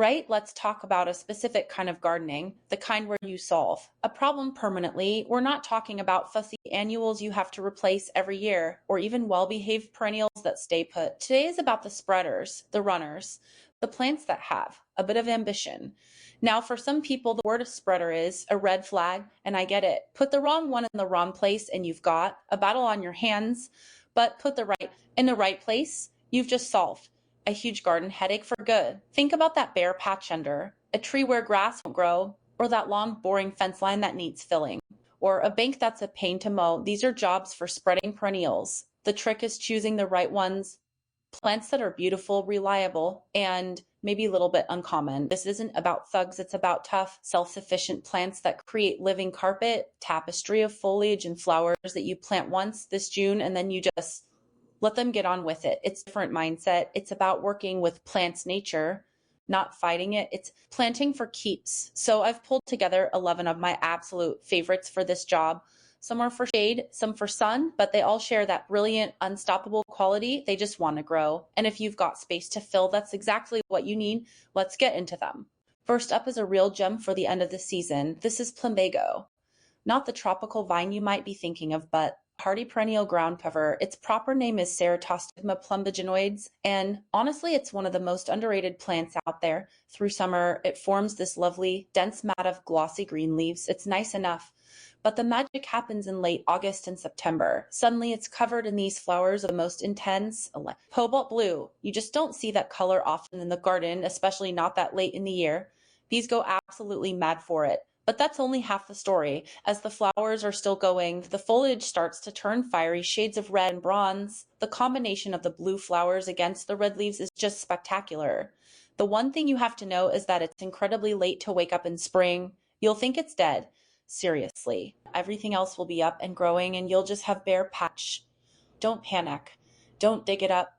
right? Let's talk about a specific kind of gardening, the kind where you solve a problem permanently. We're not talking about fussy annuals you have to replace every year, or even well-behaved perennials that stay put. Today is about the spreaders, the runners, the plants that have a bit of ambition. Now, for some people, the word spreader is a red flag, and I get it. Put the wrong one in the wrong place, and you've got a battle on your hands, but put the right in the right place, you've just solved a huge garden headache for good. Think about that bare patch under, a tree where grass won't grow, or that long, boring fence line that needs filling, or a bank that's a pain to mow. These are jobs for spreading perennials. The trick is choosing the right ones, plants that are beautiful, reliable, and maybe a little bit uncommon. This isn't about thugs, it's about tough, self-sufficient plants that create living carpet, tapestry of foliage and flowers that you plant once this June, and then you just let them get on with it. It's a different mindset. It's about working with plants' nature, not fighting it. It's planting for keeps. So I've pulled together 11 of my absolute favorites for this job. Some are for shade, some for sun, but they all share that brilliant, unstoppable quality. They just want to grow. And if you've got space to fill, that's exactly what you need. Let's get into them. First up is a real gem for the end of the season. This is Plumbago. Not the tropical vine you might be thinking of, but hardy perennial ground cover. Its proper name is Ceratostigma plumbaginoides, and honestly, it's one of the most underrated plants out there. Through summer, it forms this lovely, dense mat of glossy green leaves. It's nice enough, but the magic happens in late August and September. Suddenly, it's covered in these flowers of the most intense cobalt blue. You just don't see that color often in the garden, especially not that late in the year. Bees go absolutely mad for it. But that's only half the story. As the flowers are still going, the foliage starts to turn fiery shades of red and bronze. The combination of the blue flowers against the red leaves is just spectacular. The one thing you have to know is that it's incredibly late to wake up in spring. You'll think it's dead. Seriously. Everything else will be up and growing, and you'll just have bare patch. Don't panic. Don't dig it up.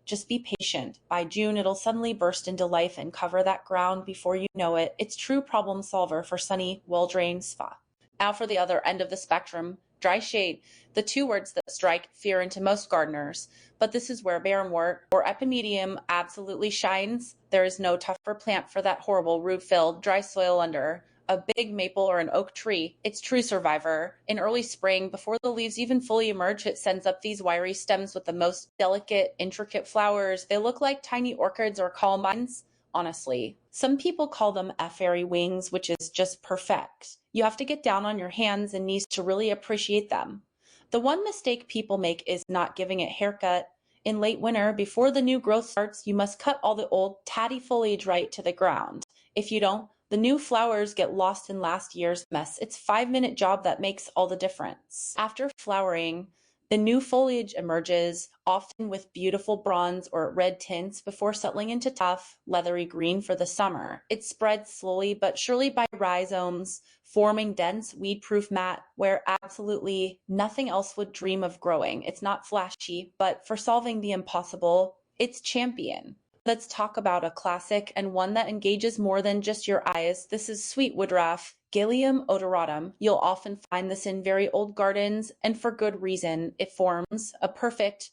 Just be patient. By June, it'll suddenly burst into life and cover that ground before you know it. It's true problem solver for sunny, well-drained spot. Now for the other end of the spectrum, dry shade, the two words that strike fear into most gardeners. But this is where Barrenwort or Epimedium absolutely shines. There is no tougher plant for that horrible root-filled, dry soil under a big maple or an oak tree. It's true survivor. In early spring, before the leaves even fully emerge, it sends up these wiry stems with the most delicate, intricate flowers. They look like tiny orchids or columbines, honestly. Some people call them fairy wings, which is just perfect. You have to get down on your hands and knees to really appreciate them. The one mistake people make is not giving it haircut. In late winter, before the new growth starts, you must cut all the old, tatty foliage right to the ground. If you don't, the new flowers get lost in last year's mess. It's a 5-minute job that makes all the difference. After flowering, the new foliage emerges, often with beautiful bronze or red tints before settling into tough, leathery green for the summer. It spreads slowly but surely by rhizomes, forming dense, weed-proof mat where absolutely nothing else would dream of growing. It's not flashy, but for solving the impossible, it's champion. Let's talk about a classic and one that engages more than just your eyes. This is Sweet Woodruff, Galium odoratum. You'll often find this in very old gardens, and for good reason. It forms a perfect,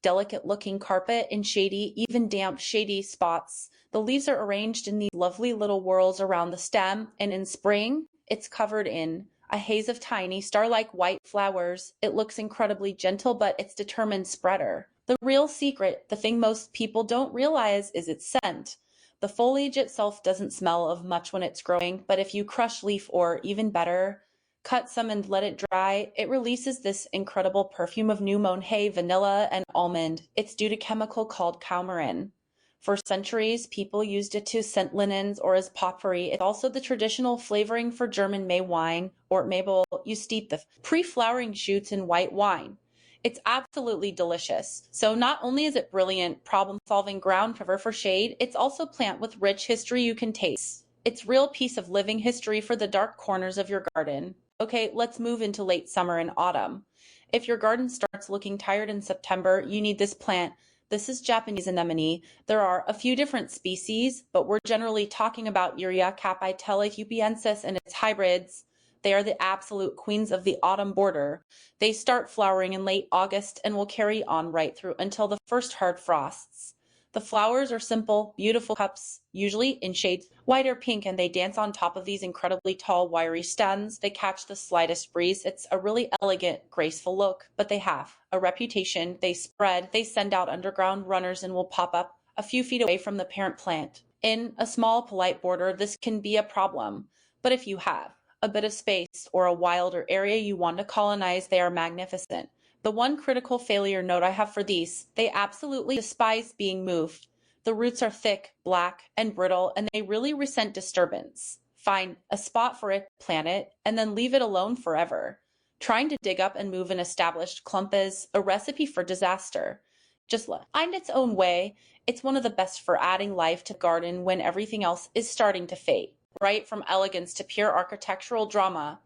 delicate-looking carpet in shady, even damp, shady spots. The leaves are arranged in these lovely little whorls around the stem, and in spring, it's covered in a haze of tiny, star-like white flowers. It looks incredibly gentle, but it's determined spreader. The real secret, the thing most people don't realize, is its scent. The foliage itself doesn't smell of much when it's growing, but if you crush leaf or, even better, cut some and let it dry, it releases this incredible perfume of new mown hay, vanilla, and almond. It's due to a chemical called coumarin. For centuries, people used it to scent linens or as potpourri. It's also the traditional flavoring for German May wine or Mabel. You steep the pre-flowering shoots in white wine. It's absolutely delicious. So not only is it brilliant problem-solving ground cover for shade, it's also a plant with rich history you can taste. It's real piece of living history for the dark corners of your garden. Okay, let's move into late summer and autumn. If your garden starts looking tired in September, you need this plant. This is Japanese anemone. There are a few different species, but we're generally talking about Urea capitella hupiensis and its hybrids. They are the absolute queens of the autumn border. They start flowering in late August and will carry on right through until the first hard frosts. The flowers are simple, beautiful cups, usually in shades white or pink, and they dance on top of these incredibly tall, wiry stems. They catch the slightest breeze. It's a really elegant, graceful look, but they have a reputation. They spread, they send out underground runners and will pop up a few feet away from the parent plant. In a small, polite border, this can be a problem, but if you have a bit of space or a wilder area you want to colonize, they are magnificent. The one critical failure note I have for these, they absolutely despise being moved. The roots are thick, black, and brittle, and they really resent disturbance. Find a spot for it, plant it, and then leave it alone forever. Trying to dig up and move an established clump is a recipe for disaster. Just find its own way. It's one of the best for adding life to the garden when everything else is starting to fade. Right from elegance to pure architectural drama.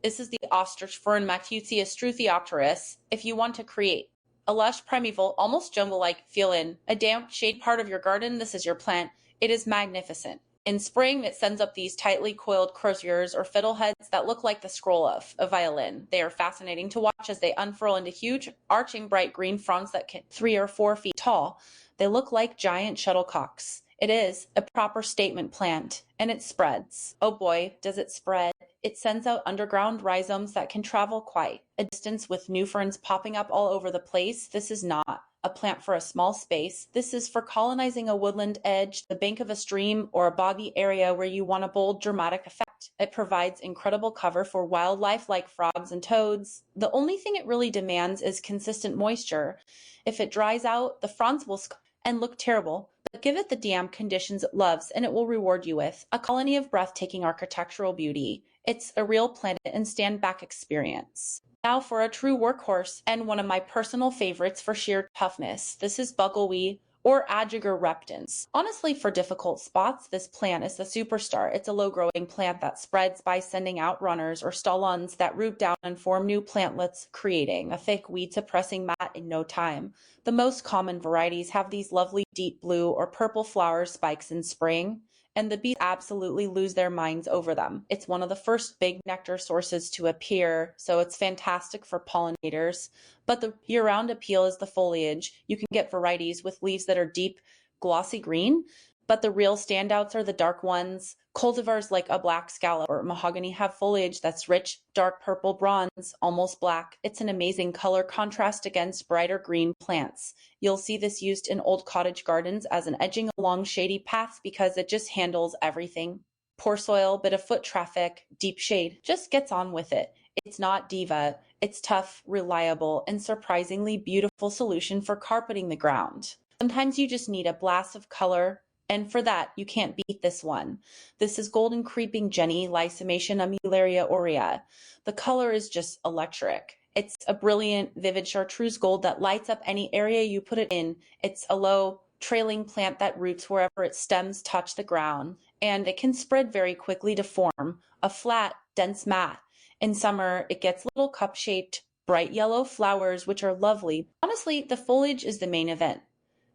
This is the Ostrich Fern Matutia Struthiopteris. If you want to create a lush, primeval, almost jungle-like feel in a damp, shade part of your garden, this is your plant. It is magnificent. In spring, it sends up these tightly coiled croziers or fiddleheads that look like the scroll of a violin. They are fascinating to watch as they unfurl into huge, arching bright green fronds that can 3 or 4 feet tall. They look like giant shuttlecocks. It is a proper statement plant, and it spreads. Oh boy, does it spread. It sends out underground rhizomes that can travel quite a distance with new ferns popping up all over the place. This is not a plant for a small space. This is for colonizing a woodland edge, the bank of a stream, or a boggy area where you want a bold, dramatic effect. It provides incredible cover for wildlife like frogs and toads. The only thing it really demands is consistent moisture. If it dries out, the fronds will and look terrible, but give it the damp conditions it loves and it will reward you with a colony of breathtaking architectural beauty. It's a real plant and stand back experience. Now for a true workhorse and one of my personal favorites for sheer toughness. This is Bugleweed or Ajagar reptans. Honestly, for difficult spots, this plant is the superstar. It's a low-growing plant that spreads by sending out runners or stolons that root down and form new plantlets, creating a thick weed-suppressing mat in no time. The most common varieties have these lovely deep blue or purple flower spikes in spring, and the bees absolutely lose their minds over them. It's one of the first big nectar sources to appear, so it's fantastic for pollinators. But the year-round appeal is the foliage. You can get varieties with leaves that are deep, glossy green, but the real standouts are the dark ones. Cultivars like a black scallop or mahogany have foliage that's rich, dark purple bronze, almost black. It's an amazing color contrast against brighter green plants. You'll see this used in old cottage gardens as an edging along shady paths because it just handles everything. Poor soil, bit of foot traffic, deep shade, just gets on with it. It's not diva. It's tough, reliable, and surprisingly beautiful solution for carpeting the ground. Sometimes you just need a blast of color, and for that, you can't beat this one. This is Golden Creeping Jenny, Lysomation Amelia aurea. The color is just electric. It's a brilliant, vivid chartreuse gold that lights up any area you put it in. It's a low, trailing plant that roots wherever its stems touch the ground, and it can spread very quickly to form a flat, dense mat. In summer, it gets little cup-shaped, bright yellow flowers, which are lovely. Honestly, the foliage is the main event.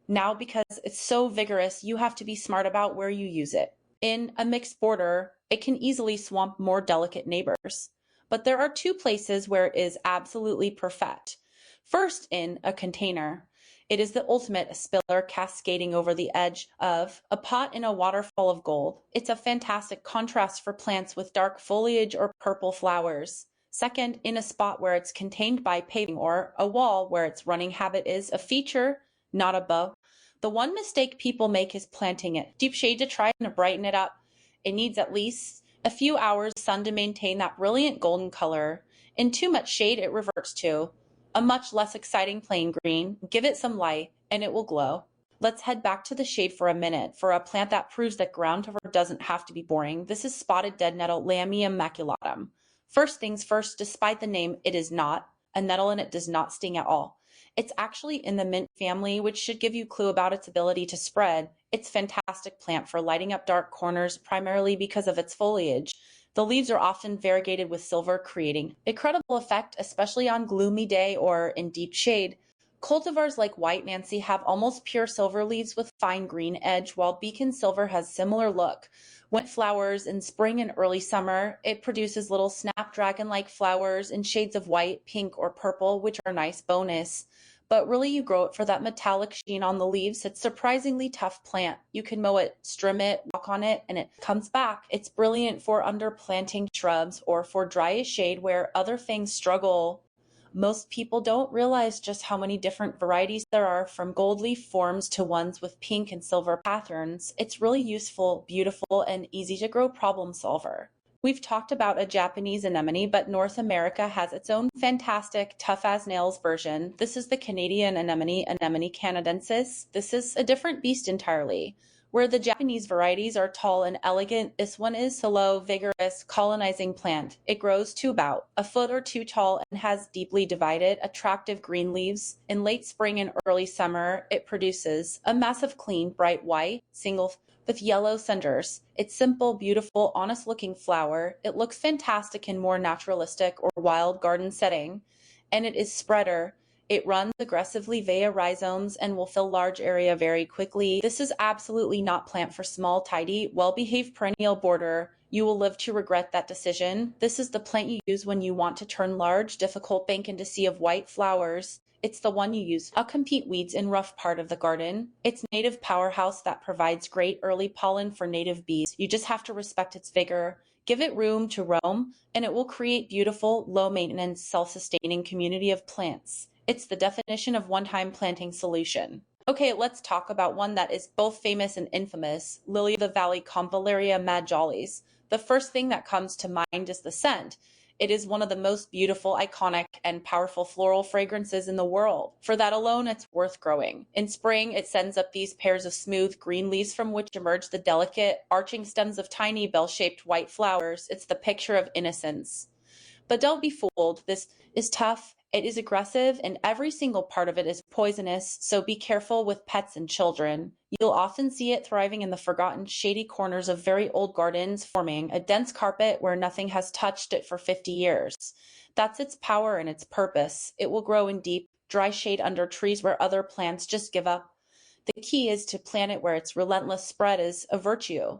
Now, because it's so vigorous, you have to be smart about where you use it. In a mixed border, it can easily swamp more delicate neighbors. But there are 2 places where it is absolutely perfect. First, in a container. It is the ultimate spiller cascading over the edge of a pot in a waterfall of gold. It's a fantastic contrast for plants with dark foliage or purple flowers. Second, in a spot where it's contained by paving or a wall where its running habit is a feature, not a bow. The one mistake people make is planting it. Deep shade to try and brighten it up. It needs at least a few hours sun to maintain that brilliant golden color. In too much shade, it reverts to a much less exciting plain green. Give it some light and it will glow. Let's head back to the shade for a minute for a plant that proves that ground cover doesn't have to be boring. This is spotted dead nettle Lamium maculatum. First things first, despite the name, it is not a nettle and it does not sting at all. It's actually in the mint family, which should give you a clue about its ability to spread. It's a fantastic plant for lighting up dark corners, primarily because of its foliage. The leaves are often variegated with silver, creating incredible effect, especially on gloomy day or in deep shade. Cultivars like White Nancy have almost pure silver leaves with fine green edge, while Beacon Silver has similar look. When it flowers in spring and early summer, it produces little snapdragon-like flowers in shades of white, pink, or purple, which are a nice bonus. but really you grow it for that metallic sheen on the leaves. It's a surprisingly tough plant. You can mow it, trim it, walk on it, and it comes back. It's brilliant for underplanting shrubs or for dry shade where other things struggle. Most people don't realize just how many different varieties there are, from gold leaf forms to ones with pink and silver patterns. It's really useful, beautiful, and easy to grow problem solver. We've talked about a Japanese anemone, but North America has its own fantastic tough as nails version. This is the Canadian anemone, Anemone canadensis. This is a different beast entirely. Where the Japanese varieties are tall and elegant, this one is slow, vigorous, colonizing plant. It grows to about a foot or two tall and has deeply divided, attractive green leaves. In late spring and early summer, it produces a massive, clean, bright white, single with yellow centers. It's simple, beautiful, honest-looking flower. It looks fantastic in more naturalistic or wild garden setting, and it is spreader. It runs aggressively via rhizomes and will fill large area very quickly. This is absolutely not plant for small, tidy, well-behaved perennial border. You will live to regret that decision. This is the plant you use when you want to turn large, difficult bank into sea of white flowers. It's the one you use to outcompete weeds in rough part of the garden. It's native powerhouse that provides great early pollen for native bees. You just have to respect its vigor. Give it room to roam, and it will create beautiful, low-maintenance, self-sustaining community of plants. It's the definition of one-time planting solution. Okay, let's talk about one that is both famous and infamous, Lily of the Valley Convallaria Mad-Jollies. The first thing that comes to mind is the scent. It is one of the most beautiful, iconic, and powerful floral fragrances in the world. For that alone, it's worth growing. In spring, it sends up these pairs of smooth green leaves from which emerge the delicate, arching stems of tiny bell-shaped white flowers. It's the picture of innocence. But don't be fooled. This is tough. It is aggressive, and every single part of it is poisonous, so be careful with pets and children. You'll often see it thriving in the forgotten, shady corners of very old gardens, forming a dense carpet where nothing has touched it for 50 years. That's its power and its purpose. It will grow in deep, dry shade under trees where other plants just give up. The key is to plant it where its relentless spread is a virtue.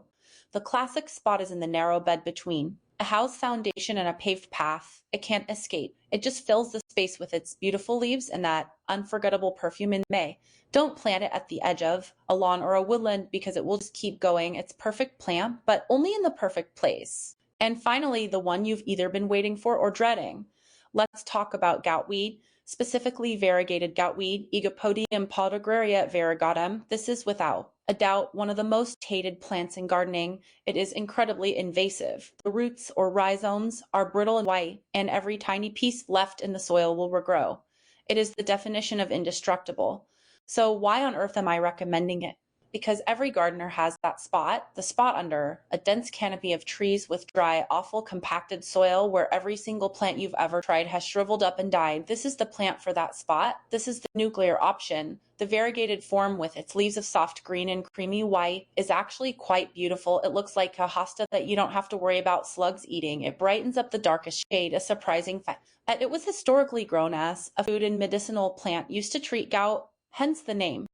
The classic spot is in the narrow bed between a house foundation and a paved path. It can't escape. It just fills the space with its beautiful leaves and that unforgettable perfume in May. Don't plant it at the edge of a lawn or a woodland because it will just keep going. It's perfect plant, but only in the perfect place. And finally, the one you've either been waiting for or dreading. Let's talk about goutweed, specifically variegated goutweed, Epimedium podagraria variegatum. This is without a doubt one of the most hated plants in gardening. It is incredibly invasive. The roots or rhizomes are brittle and white, and every tiny piece left in the soil will regrow. It is the definition of indestructible. So why on earth am I recommending it? Because every gardener has that spot, the spot under a dense canopy of trees with dry, awful compacted soil where every single plant you've ever tried has shriveled up and died. This is the plant for that spot. This is the nuclear option. The variegated form with its leaves of soft green and creamy white is actually quite beautiful. It looks like a hosta that you don't have to worry about slugs eating. It brightens up the darkest shade, a surprising fact. It was historically grown as a food and medicinal plant used to treat gout, hence the name.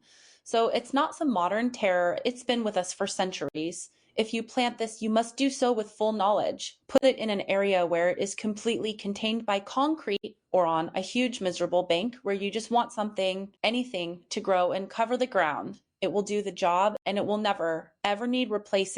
So it's not some modern terror. It's been with us for centuries. If you plant this, you must do so with full knowledge. Put it in an area where it is completely contained by concrete or on a huge miserable bank where you just want something, anything to grow and cover the ground. It will do the job and it will never, ever need replacing.